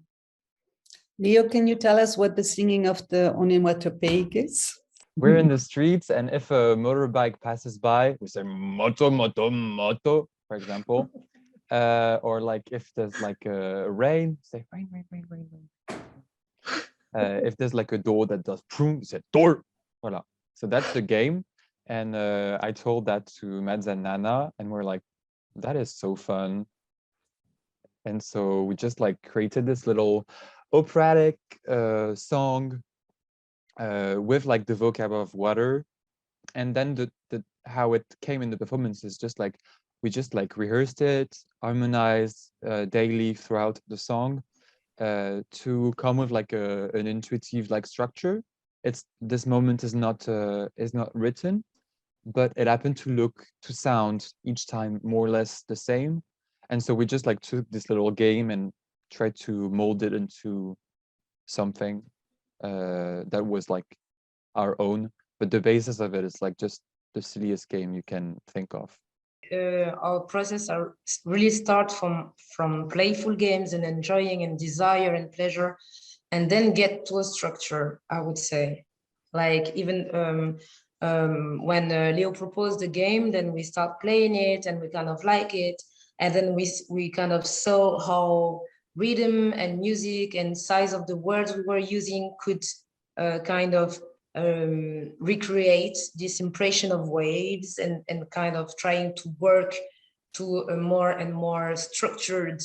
Léo, can you tell us what the singing of the onomatopoeic is? We're in the streets, and if a motorbike passes by, we say moto, moto, moto, for example. Or like if there's like a rain, say rain, rain, rain, rain, rain. If there's like a door that does boom, say door. Voila. So that's the game. And I told that to Mads and Nana, and we're like, that is so fun. And so we just like created this little operatic song with like the vocab of water. And then the how it came in the performance is just like, we just like rehearsed it, harmonized daily throughout the song to come with like an intuitive like structure. This moment is not written, but it happened to sound each time more or less the same. And so we just like took this little game and tried to mold it into something that was like our own. But the basis of it is like just the silliest game you can think of. Our process really start from playful games and enjoying and desire and pleasure, and then get to a structure, I would say. Like even when Léo proposed the game, then we start playing it and we kind of like it. And then we kind of saw how rhythm and music and size of the words we were using could kind of recreate this impression of waves and kind of trying to work to a more and more structured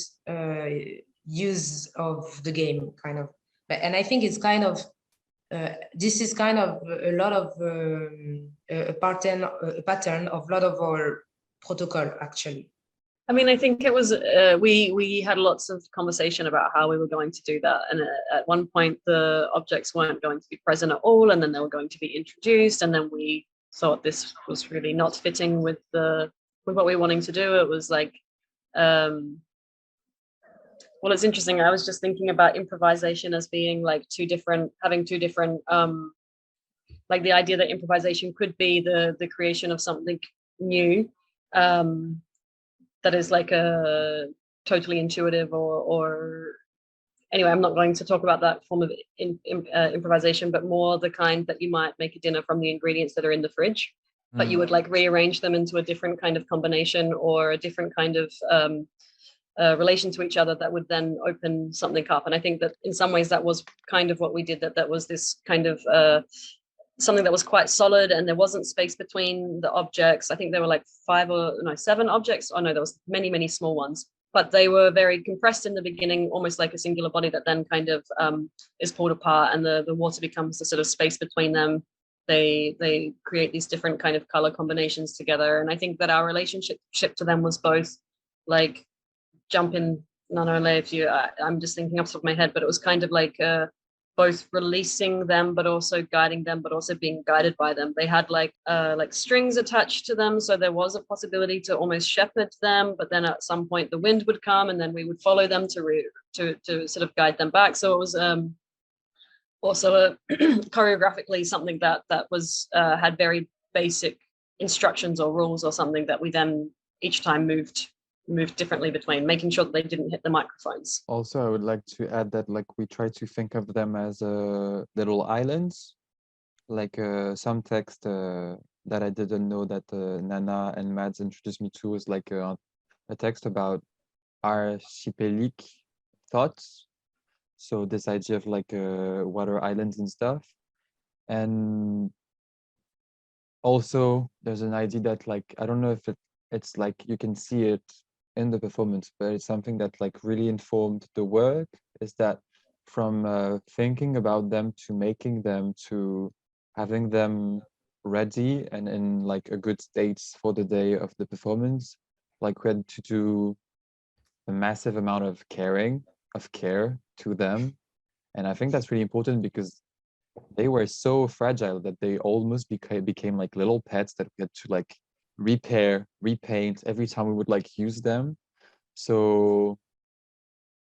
use of the game, kind of. And I think it's kind of this is kind of a lot of a pattern of a lot of our protocol, actually. I mean, I think it was, we had lots of conversation about how we were going to do that. And at one point, the objects weren't going to be present at all, and then they were going to be introduced. And then we thought this was really not fitting with what we were wanting to do. It was like, well, it's interesting. I was just thinking about improvisation as being like having two different, like the idea that improvisation could be the creation of something new. That is like a totally intuitive or anyway, I'm not going to talk about that form of improvisation, but more the kind that you might make a dinner from the ingredients that are in the fridge, but you would like rearrange them into a different kind of combination or a different kind of relation to each other that would then open something up. And I think that in some ways that was kind of what we did, that was this kind of something that was quite solid, and there wasn't space between the objects. I think there were like 7 objects. Oh no, there was many small ones, but they were very compressed in the beginning, almost like a singular body that then kind of is pulled apart, and the water becomes the sort of space between them. They create these different kind of color combinations together. And I think that our relationship to them was both like jumping, I'm just thinking off the top of my head, but it was kind of like both releasing them, but also guiding them, but also being guided by them. They had like strings attached to them, so there was a possibility to almost shepherd them. But then at some point, the wind would come, and then we would follow them to sort of guide them back. So it was also choreographically something that was had very basic instructions or rules or something that we then each time moved differently between, making sure that they didn't hit the microphones. Also, I would like to add that like we try to think of them as little islands. Like some text that I didn't know that Nana and Mads introduced me to is like a text about archipelic thoughts. So this idea of like water islands and stuff. And also there's an idea that like, I don't know if it's like you can see it in the performance, but it's something that like really informed the work, is that from thinking about them to making them to having them ready and in like a good state for the day of the performance, like we had to do a massive amount of care to them. And I think that's really important because they were so fragile that they almost became like little pets that we had to like repair, repaint every time we would like use them. So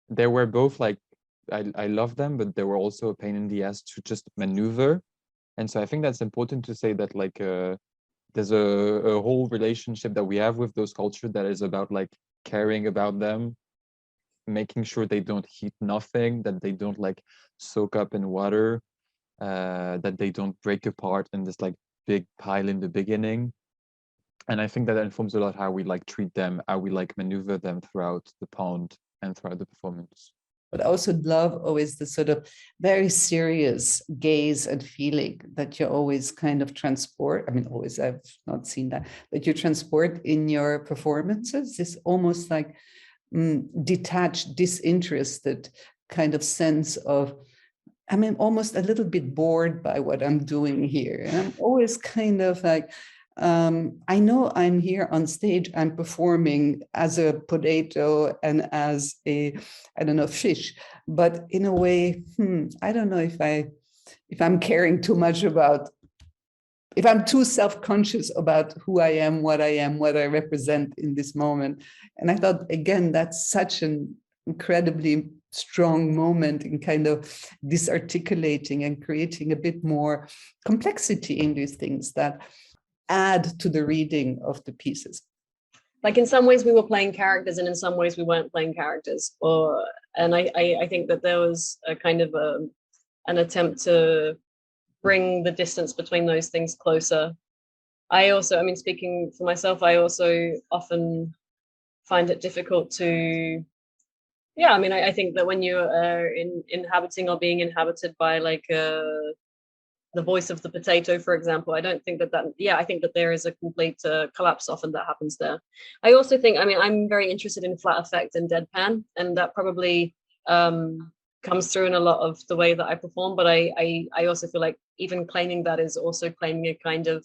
they were both like, I love them, but they were also a pain in the ass to just maneuver. And so I think that's important to say that like there's a whole relationship that we have with those cultures that is about like caring about them, making sure they don't heat nothing, that they don't like soak up in water, that they don't break apart in this like big pile in the beginning. And I think that informs a lot how we like treat them, how we like maneuver them throughout the pond and throughout the performance. But I also love always the sort of very serious gaze and feeling that you always kind of transport. I mean, always, I've not seen that you transport in your performances. This almost like detached, disinterested kind of sense of, I mean, almost a little bit bored by what I'm doing here. And I'm always kind of like, I know I'm here on stage, I'm performing as a potato and as a, I don't know, fish, but in a way, I don't know if I'm caring too much about, if I'm too self-conscious about who I am, what I represent in this moment. And I thought, again, that's such an incredibly strong moment in kind of disarticulating and creating a bit more complexity in these things that add to the reading of the pieces. Like in some ways we were playing characters and in some ways we weren't playing characters. And I think that there was a kind of an attempt to bring the distance between those things closer. I also, I mean, speaking for myself, I also often find it difficult to, yeah, I mean, I think that when you are inhabiting or being inhabited by like the voice of the potato, for example, I don't think that I think that there is a complete collapse often that happens there. I also think, I mean, I'm very interested in flat effect and deadpan, and that probably comes through in a lot of the way that I perform, but I also feel like even claiming that is also claiming a kind of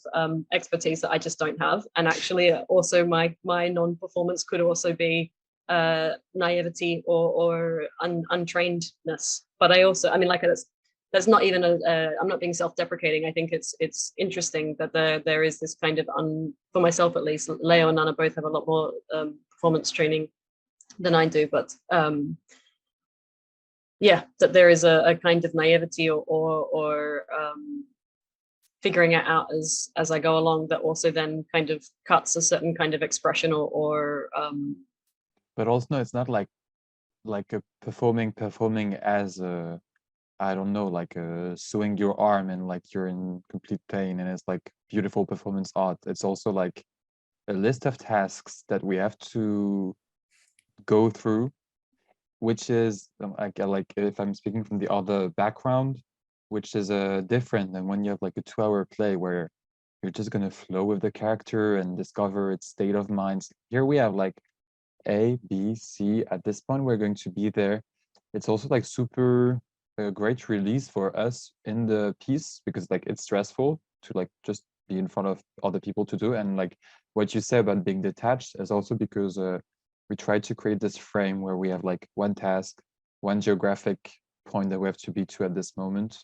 expertise that I just don't have. And actually also my non-performance could also be naivety or untrainedness. But I also, I mean, like that's not even I'm not being self-deprecating. I think it's interesting that there is this kind of, for myself at least, Léo and Nana both have a lot more performance training than I do, but yeah, that there is a kind of naivety or figuring it out as I go along that also then kind of cuts a certain kind of expression or but also no, it's not like a performing as a, I don't know, like sewing your arm and like you're in complete pain and it's like beautiful performance art. It's also like a list of tasks that we have to go through, which is like if I'm speaking from the other background, which is different than when you have like a 2-hour play where you're just gonna flow with the character and discover its state of mind. Here we have like A, B, C. At this point, we're going to be there. It's also like super great release for us in the piece because like it's stressful to like just be in front of other people to do. And like what you say about being detached is also because we try to create this frame where we have like one task, one geographic point that we have to be to at this moment.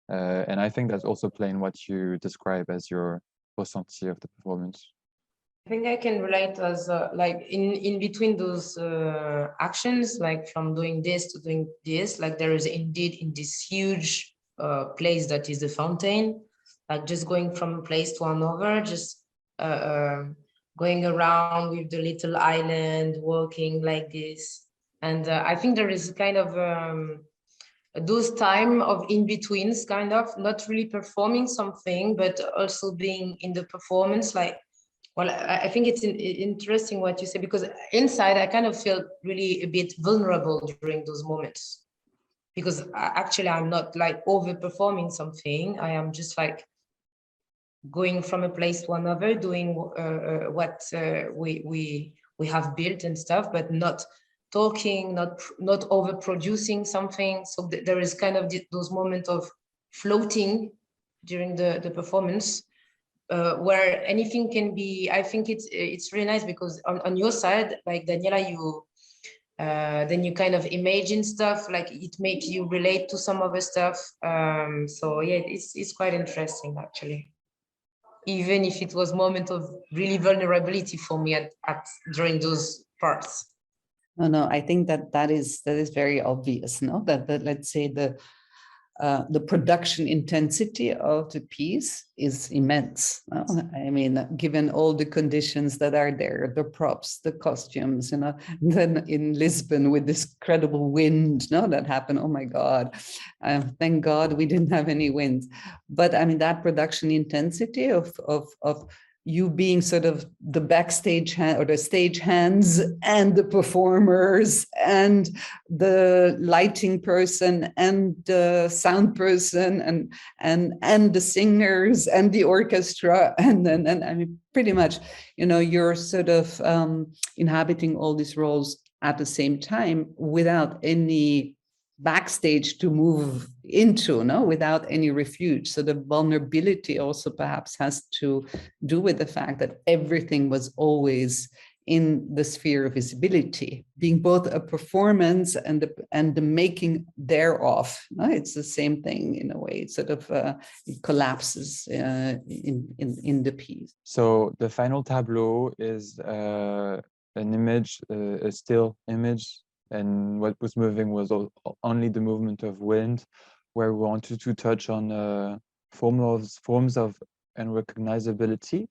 And I think that's also playing what you describe as your ressenti of the performance. I think I can relate as like in between those actions, like from doing this to doing this, like there is indeed in this huge place that is the fountain, like just going from a place to another, just going around with the little island, walking like this. And I think there is kind of those time of in-betweens, kind of, not really performing something, but also being in the performance. Like, well, I think it's interesting what you say, because inside I kind of feel really a bit vulnerable during those moments, because actually I'm not like over-performing something. I am just like going from a place to another, doing what we have built and stuff, but not talking, not overproducing something. So there is kind of those moments of floating during the performance, where anything can be. I think it's really nice, because on your side, like Daniela, you then you kind of imagine stuff, like it makes you relate to some other stuff. So yeah, it's quite interesting actually, even if it was moment of really vulnerability for me during those parts. No, I think that is very obvious, no? That let's say the production intensity of the piece is immense. No? I mean, given all the conditions that are there, the props, the costumes, you know, then in Lisbon with this incredible wind, no, that happened. Oh my God, thank God we didn't have any wind. But I mean, that production intensity of you being sort of the backstage hand, or the stage hands, and the performers, and the lighting person, and the sound person, and the singers, and the orchestra, and I mean, pretty much, you know, you're sort of inhabiting all these roles at the same time without any backstage to move into, no, without any refuge. So the vulnerability also perhaps has to do with the fact that everything was always in the sphere of visibility, being both a performance and the making thereof. No? It's the same thing in a way. It sort of it collapses in the piece. So the final tableau is an image, a still image, and what was moving was only the movement of wind, where we wanted to touch on forms of unrecognizability.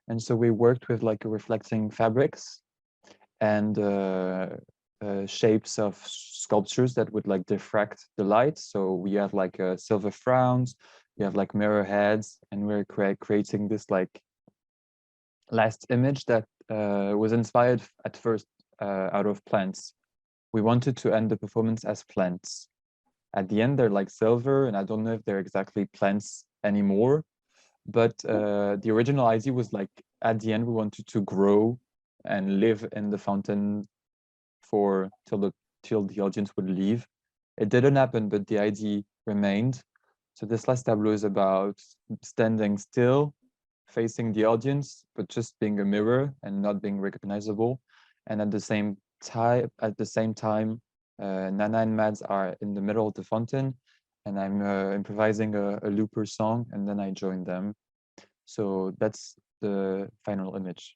And so we worked with like reflecting fabrics and shapes of sculptures that would like diffract the light. So we have like silver frowns, we have like mirror heads, and we're creating this like last image that was inspired at first out of plants. We wanted to end the performance as plants. At the end, they're like silver, and I don't know if they're exactly plants anymore. But the original idea was like, at the end, we wanted to grow and live in the fountain till the audience would leave. It didn't happen, but the idea remained. So this last tableau is about standing still, facing the audience, but just being a mirror and not being recognizable. And at the same time, Nana and Mads are in the middle of the fountain, and I'm improvising a looper song, and then I join them. So that's the final image.